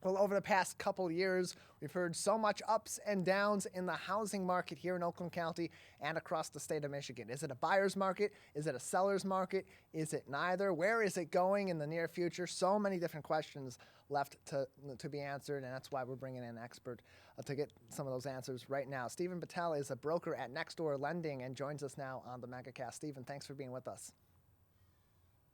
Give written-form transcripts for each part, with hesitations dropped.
Well, over the past couple years, we've heard so much ups and downs in the housing market here in Oakland County and across the state of Michigan. Is it a buyer's market? Is it a seller's market? Is it neither? Where is it going in the near future? So many different questions left to be answered, and that's why we're bringing in an expert to get some of those answers right now. Stephen Betel is a broker at Nextdoor Lending and joins us now on the Megacast. Stephen, thanks for being with us.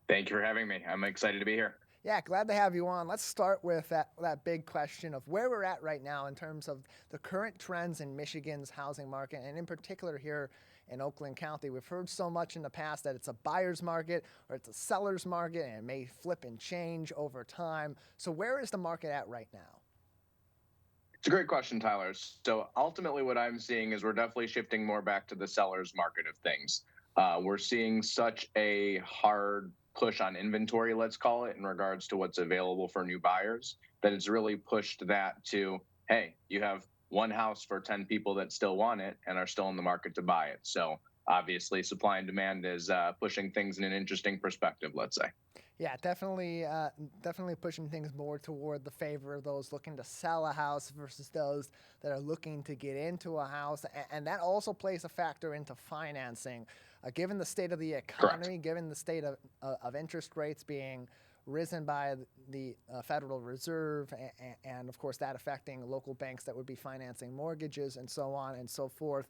Thank you for having me. I'm excited to be here. Yeah, glad to have you on. Let's start with that big question of where we're at right now in terms of the current trends in Michigan's housing market, and in particular here in Oakland County. We've heard so much in the past that it's a buyer's market or it's a seller's market, and it may flip and change over time. So where is the market at right now? It's a great question, Tyler. So ultimately what I'm seeing is we're definitely shifting more back to the seller's market of things. We're seeing such a hard push on inventory, let's call it, in regards to what's available for new buyers, that it's really pushed that to, hey, you have one house for 10 people that still want it and are still in the market to buy it. So obviously supply and demand is pushing things in an interesting perspective, let's say. Yeah, definitely pushing things more toward the favor of those looking to sell a house versus those that are looking to get into a house. And that also plays a factor into financing. Given the state of the economy, Correct. given the state of interest rates being risen by the Federal Reserve, and of course that affecting local banks that would be financing mortgages and so on and so forth.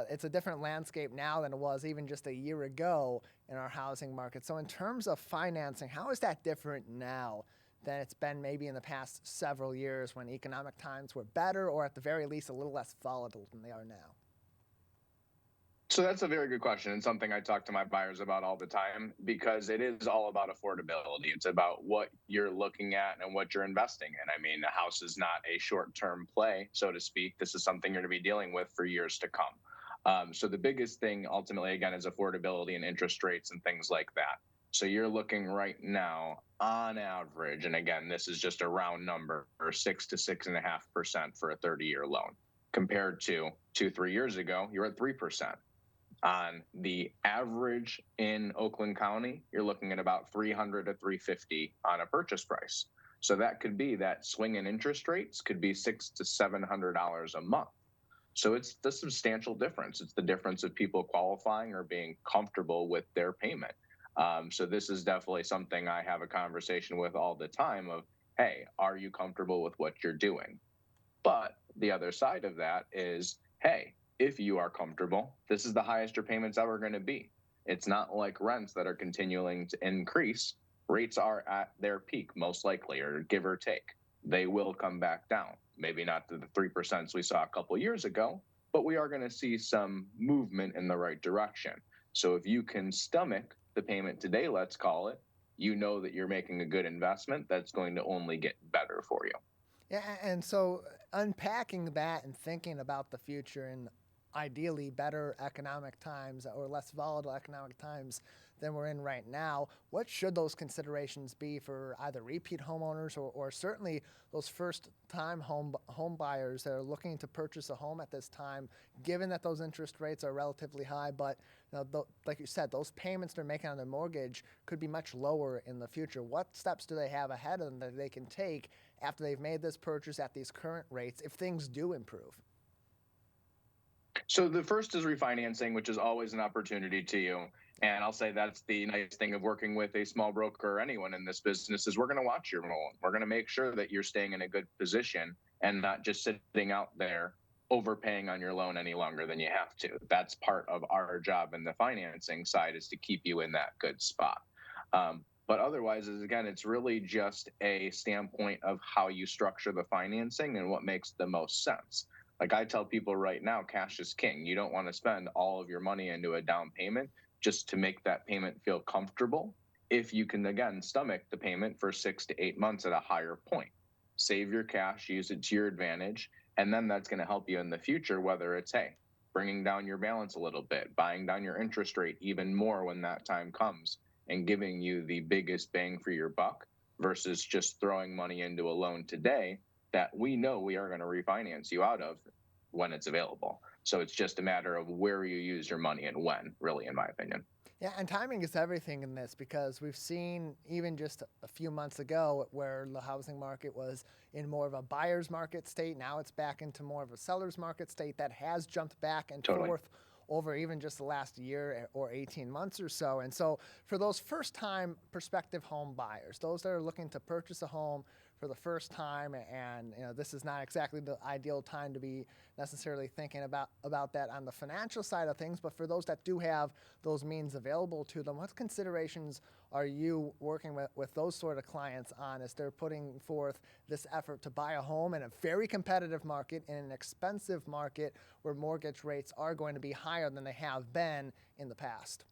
It's a different landscape now than it was even just a year ago in our housing market. So in terms of financing, how is that different now than it's been maybe in the past several years when economic times were better, or at the very least a little less volatile than they are now? So that's a very good question, and something I talk to my buyers about all the time, because it is all about affordability. It's about what you're looking at and what you're investing in. I mean, a house is not a short-term play, so to speak. This is something you're going to be dealing with for years to come. So the biggest thing ultimately, again, is affordability and interest rates and things like that. So you're looking right now on average, and again, this is just a round number, 6 to 6.5% for a 30-year loan. Compared to 2-3 years ago, you're at 3%. On the average in Oakland County, you're looking at about $300 to $350 on a purchase price. So that could be that swing in interest rates could be $600 to $700 a month. So it's the substantial difference. It's the difference of people qualifying or being comfortable with their payment. So this is definitely something I have a conversation with all the time of, hey, are you comfortable with what you're doing? But the other side of that is, hey, if you are comfortable, this is the highest your payment's ever going to be. It's not like rents that are continuing to increase. Rates are at their peak, most likely, or give or take. They will come back down. Maybe not to the 3% we saw a couple years ago, but we are going to see some movement in the right direction. So if you can stomach the payment today, let's call it, you know that you're making a good investment that's going to only get better for you. Yeah, and so unpacking that and thinking about the future and ideally better economic times or less volatile economic times than we're in right now, what should those considerations be for either repeat homeowners or certainly those first-time home buyers that are looking to purchase a home at this time, given that those interest rates are relatively high, but like you said, those payments they're making on their mortgage could be much lower in the future. What steps do they have ahead of them that they can take after they've made this purchase at these current rates if things do improve? So the first is refinancing, which is always an opportunity to you. And I'll say that's the nice thing of working with a small broker or anyone in this business is we're going to watch your loan. We're going to make sure that you're staying in a good position and not just sitting out there overpaying on your loan any longer than you have to. That's part of our job in the financing side, is to keep you in that good spot. But otherwise, again, it's really just a standpoint of how you structure the financing and what makes the most sense. Like I tell people right now, cash is king. You don't want to spend all of your money into a down payment just to make that payment feel comfortable. If you can, again, stomach the payment for 6 to 8 months at a higher point, save your cash, use it to your advantage, and then that's going to help you in the future, whether it's, hey, bringing down your balance a little bit, buying down your interest rate even more when that time comes, and giving you the biggest bang for your buck versus just throwing money into a loan today that we know we are going to refinance you out of when it's available. So it's just a matter of where you use your money and when, really, in my opinion. Yeah, and timing is everything in this because we've seen even just a few months ago where the housing market was in more of a buyer's market state. Now it's back into more of a seller's market state that has jumped back and Totally. forth over even just the last year or 18 months or so. And so for those first time prospective home buyers, those that are looking to purchase a home for the first time, and this is not exactly the ideal time to be necessarily thinking about that on the financial side of things, but for those that do have those means available to them, what considerations are you working with those sort of clients on as they're putting forth this effort to buy a home in a very competitive market, in an expensive market where mortgage rates are going to be higher than they have been in the past?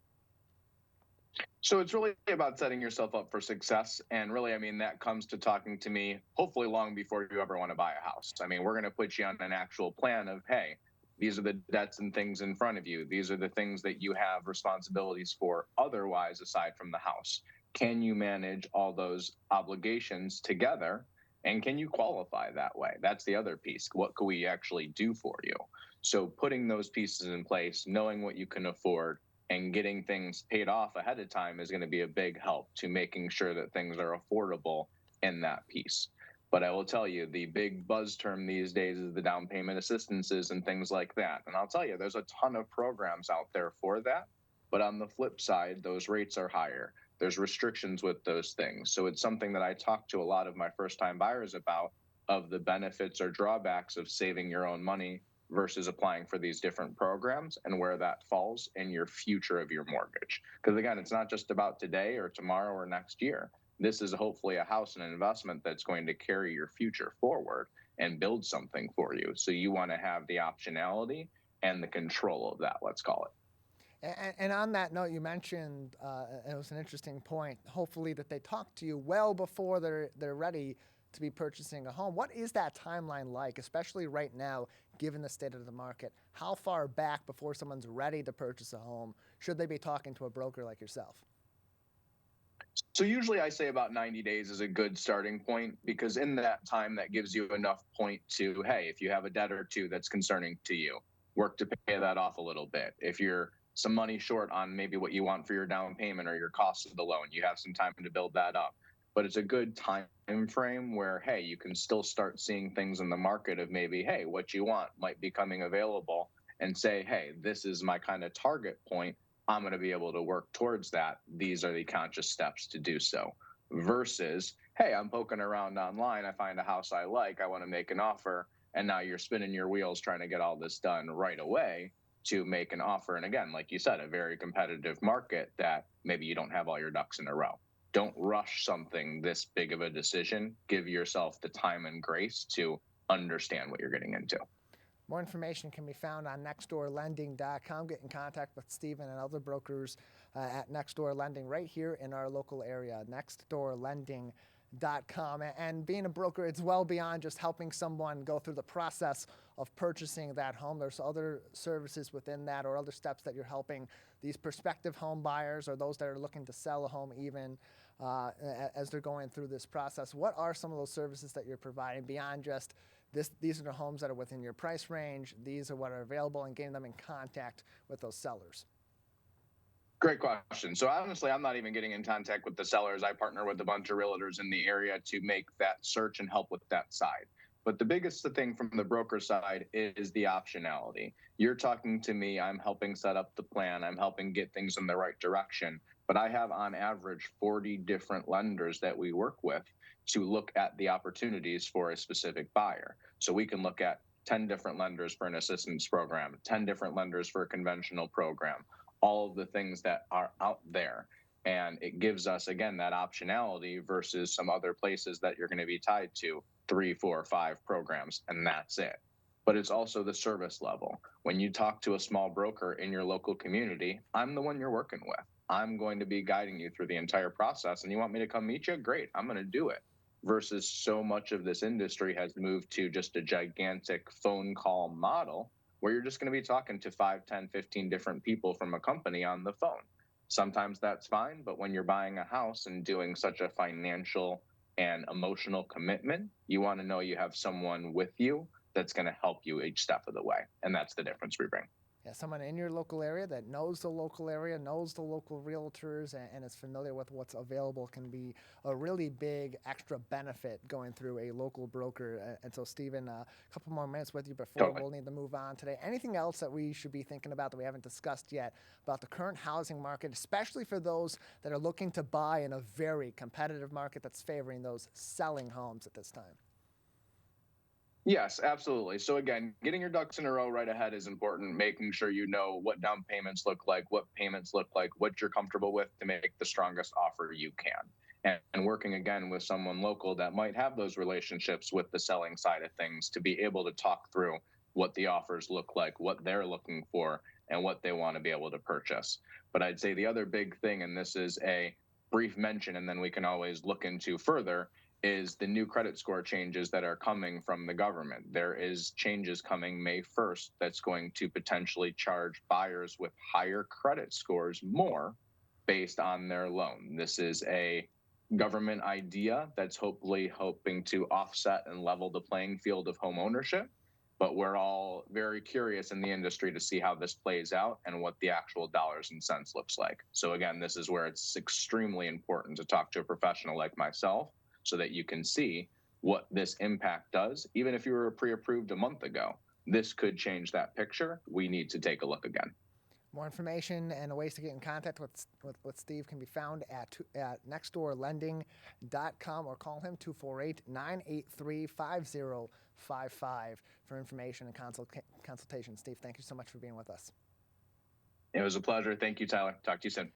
So it's really about setting yourself up for success. And really, I mean, that comes to talking to me hopefully long before you ever want to buy a house. I mean, we're going to put you on an actual plan of, hey, these are the debts and things in front of you. These are the things that you have responsibilities for otherwise, aside from the house. Can you manage all those obligations together? And can you qualify that way? That's the other piece. What can we actually do for you? So putting those pieces in place, knowing what you can afford, and getting things paid off ahead of time is going to be a big help to making sure that things are affordable in that piece. But I will tell you, the big buzz term these days is the down payment assistances and things like that. And I'll tell you, there's a ton of programs out there for that. But on the flip side, those rates are higher. There's restrictions with those things. So it's something that I talk to a lot of my first time buyers about, of the benefits or drawbacks of saving your own money versus applying for these different programs and where that falls in your future of your mortgage. Because again, it's not just about today or tomorrow or next year. This is hopefully a house and an investment that's going to carry your future forward and build something for you. So you want to have the optionality and the control of that, let's call it. And on that note, you mentioned it was an interesting point. Hopefully, that they talk to you well before they're ready to be purchasing a home. What is that timeline like, especially right now, given the state of the market? How far back before someone's ready to purchase a home should they be talking to a broker like yourself? So usually I say about 90 days is a good starting point because in that time that gives you enough point to, hey, if you have a debt or two that's concerning to you, work to pay that off a little bit. If you're some money short on maybe what you want for your down payment or your cost of the loan, you have some time to build that up. But it's a good time frame where, hey, you can still start seeing things in the market of maybe, hey, what you want might be coming available and say, hey, this is my kind of target point. I'm going to be able to work towards that. These are the conscious steps to do so. Versus, hey, I'm poking around online. I find a house I like. I want to make an offer. And now you're spinning your wheels trying to get all this done right away to make an offer. And again, like you said, a very competitive market that maybe you don't have all your ducks in a row. Don't rush something this big of a decision. Give yourself the time and grace to understand what you're getting into. More information can be found on nextdoorlending.com. Get in contact with Stephen and other brokers at Nextdoor Lending right here in our local area, nextdoorlending.com. And being a broker, it's well beyond just helping someone go through the process of purchasing that home. There's other services within that or other steps that you're helping these prospective home buyers or those that are looking to sell a home even as they're going through this process. What are some of those services that you're providing beyond just these are the homes that are within your price range, these are what are available, and getting them in contact with those sellers? Great question. So honestly, I'm not even getting in contact with the sellers. I partner with a bunch of realtors in the area to make that search and help with that side. But the biggest thing from the broker side is the optionality. You're talking to me, I'm helping set up the plan, I'm helping get things in the right direction. But I have on average 40 different lenders that we work with to look at the opportunities for a specific buyer. So we can look at 10 different lenders for an assistance program, 10 different lenders for a conventional program, all of the things that are out there. And it gives us, again, that optionality versus some other places that you're going to be tied to 3, 4, 5 programs, and that's it. But it's also the service level. When you talk to a small broker in your local community, I'm the one you're working with. I'm going to be guiding you through the entire process. And you want me to come meet you? Great, I'm going to do it. Versus so much of this industry has moved to just a gigantic phone call model where you're just going to be talking to 5, 10, 15 different people from a company on the phone. Sometimes that's fine, but when you're buying a house and doing such a financial and emotional commitment, you want to know you have someone with you that's going to help you each step of the way. And that's the difference we bring. Yeah, someone in your local area that knows the local area, knows the local realtors, and is familiar with what's available can be a really big extra benefit going through a local broker. And so, Stephen, a couple more minutes with you before Totally. we'll need to move on today. Anything else that we should be thinking about that we haven't discussed yet about the current housing market, especially for those that are looking to buy in a very competitive market that's favoring those selling homes at this time? Yes, absolutely. So again, getting your ducks in a row right ahead is important, making sure you know what down payments look like, what payments look like, what you're comfortable with to make the strongest offer you can. And working again with someone local that might have those relationships with the selling side of things to be able to talk through what the offers look like, what they're looking for, and what they want to be able to purchase. But I'd say the other big thing, and this is a brief mention, and then we can always look into further, is the new credit score changes that are coming from the government. There is changes coming May 1st that's going to potentially charge buyers with higher credit scores more based on their loan. This is a government idea that's hopefully hoping to offset and level the playing field of home ownership. But we're all very curious in the industry to see how this plays out and what the actual dollars and cents looks like. So again, this is where it's extremely important to talk to a professional like myself so that you can see what this impact does. Even if you were pre-approved a month ago, this could change that picture. We need to take a look again. More information and ways to get in contact with Steve can be found at nextdoorlending.com or call him 248-983-5055 for information and consultation. Steve, thank you so much for being with us. It was a pleasure. Thank you, Tyler. Talk to you soon.